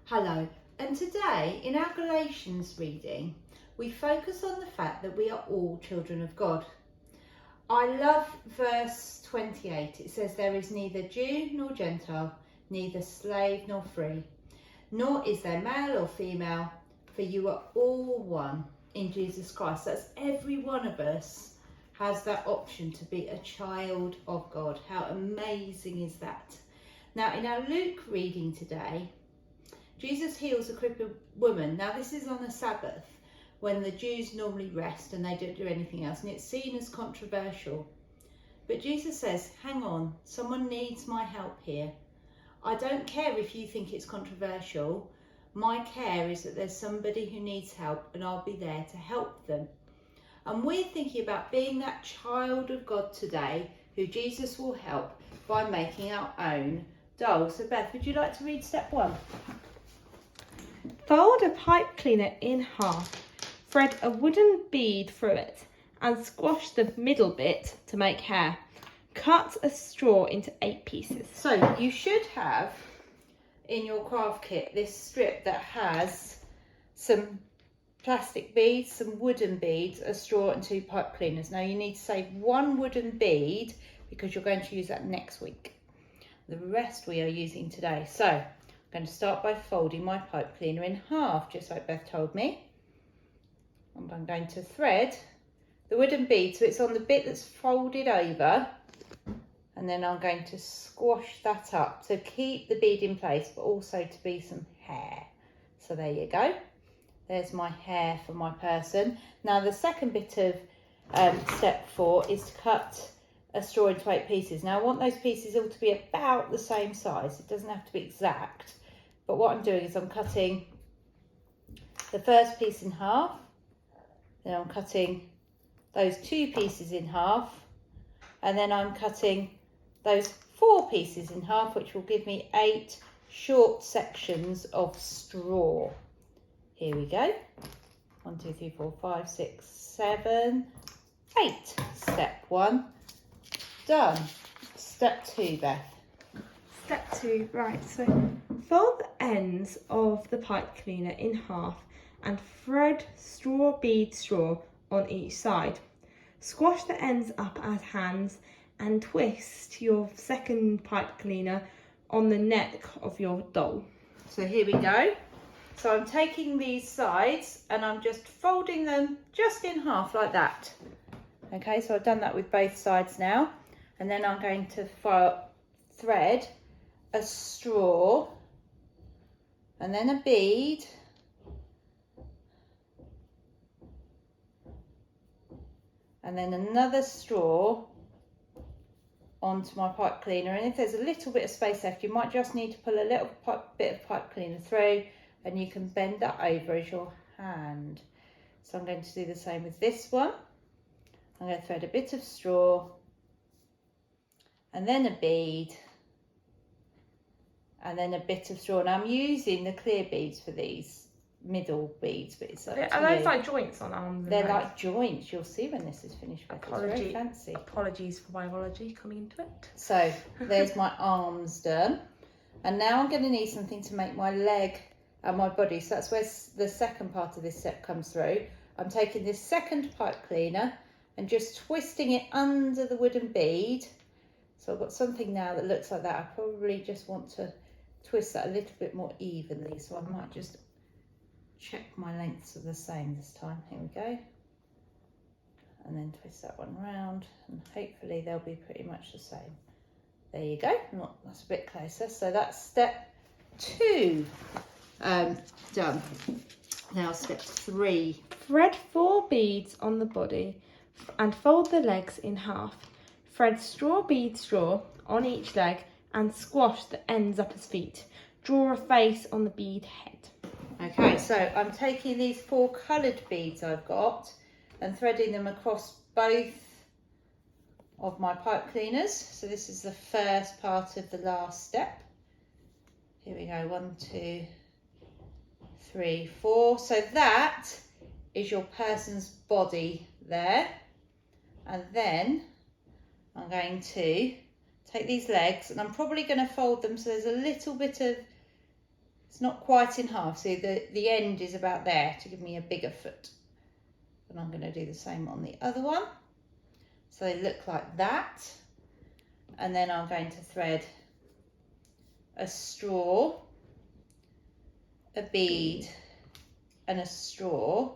Hello, and today in our Galatians reading we focus on the fact that we are all children of God. I love verse 28. It says, there is neither Jew nor Gentile, neither slave nor free, nor is there male or female, for you are all one in Jesus Christ. That's every one of us has that option to be a child of God. How amazing is that? Now in our Luke reading today, Jesus heals a crippled woman. Now this is on a Sabbath when the Jews normally rest and they don't do anything else, and it's seen as controversial. But Jesus says, hang on, someone needs my help here. I don't care if you think it's controversial. My care is that there's somebody who needs help and I'll be there to help them. And we're thinking about being that child of God today who Jesus will help by making our own doll. So Beth, would you like to read step 1? Fold a pipe cleaner in half, thread a wooden bead through it, and squash the middle bit to make hair. Cut a straw into 8 pieces. So you should have in your craft kit this strip that has some plastic beads, some wooden beads, a straw and 2 pipe cleaners. Now you need to save 1 wooden bead because you're going to use that next week. The rest we are using today. So I'm going to start by folding my pipe cleaner in half, just like Beth told me. And I'm going to thread the wooden bead so it's on the bit that's folded over, and then I'm going to squash that up to keep the bead in place, but also to be some hair. So there you go. There's my hair for my person. Now the second bit of step 4 is to cut a straw into 8 pieces. Now I want those pieces all to be about the same size. It doesn't have to be exact, but what I'm doing is I'm cutting the first piece in half, then I'm cutting those 2 pieces in half, and then I'm cutting those 4 pieces in half, which will give me 8 short sections of straw. Here we go. 1, 2, 3, 4, 5, 6, 7, 8. Step 1 done. Step 2, Beth. Step 2, right, so fold the ends of the pipe cleaner in half and thread straw on each side. Squash the ends up as hands and twist your second pipe cleaner on the neck of your doll. So here we go. So I'm taking these sides and I'm just folding them just in half like that. Okay, so I've done that with both sides now. And then I'm going to thread a straw and then a bead and then another straw onto my pipe cleaner. And if there's a little bit of space left, you might just need to pull a little bit of pipe cleaner through, and you can bend that over as your hand. So I'm going to do the same with this one. I'm going to thread a bit of straw and then a bead and then a bit of straw. Now I'm using the clear beads for these middle beads, but it's up to Are those you. like joints on arms? They're like joints. You'll see when this is finished. It's very fancy. Apologies for biology coming into it. So there's my arms done, and now I'm going to need something to make my leg and my body. So that's where the second part of this step comes through. I'm taking this second pipe cleaner and just twisting it under the wooden bead. So I've got something now that looks like that. I probably just want to twist that a little bit more evenly, so I might just check my lengths are the same this time. Here we go. And then twist that one round, and hopefully they'll be pretty much the same. There you go. That's a bit closer. So that's step 2 done. Now step 3. Thread 4 beads on the body and fold the legs in half. Thread straw on each leg and squash the ends up as feet. Draw a face on the bead head. Okay, so I'm taking these 4 coloured beads I've got and threading them across both of my pipe cleaners. So this is the first part of the last step. Here we go, 1, 2, 3, 4. So that is your person's body there. And then I'm going to take these legs and I'm probably going to fold them so there's a little bit of It's not quite in half. See, the end is about there to give me a bigger foot. And I'm going to do the same on the other one. So they look like that. And then I'm going to thread a straw, a bead, and a straw.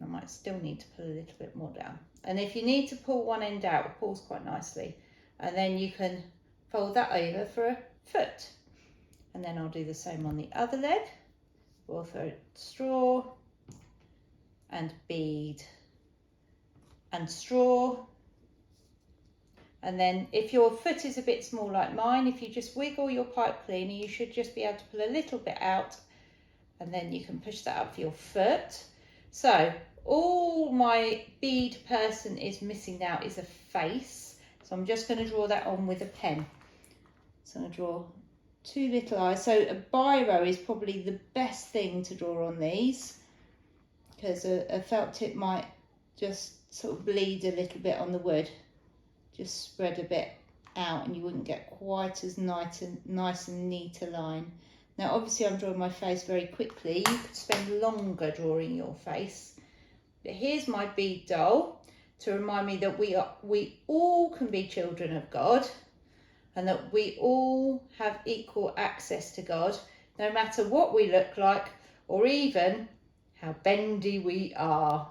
I might still need to pull a little bit more down. And if you need to pull one end out, it pulls quite nicely. And then you can fold that over for a foot. And then I'll do the same on the other leg. We'll throw straw and bead and straw. And then if your foot is a bit small like mine, if you just wiggle your pipe cleaner, you should just be able to pull a little bit out, and then you can push that up for your foot. So all my bead person is missing now is a face. So I'm just going to draw that on with a pen. So I'm going to draw 2 little eyes. So a biro is probably the best thing to draw on these, because a felt tip might just sort of bleed a little bit on the wood. Just spread a bit out and you wouldn't get quite as nice and neat a line. Now obviously I'm drawing my face very quickly. You could spend longer drawing your face. But here's my bead doll to remind me that we all can be children of God, and that we all have equal access to God, no matter what we look like or even how bendy we are.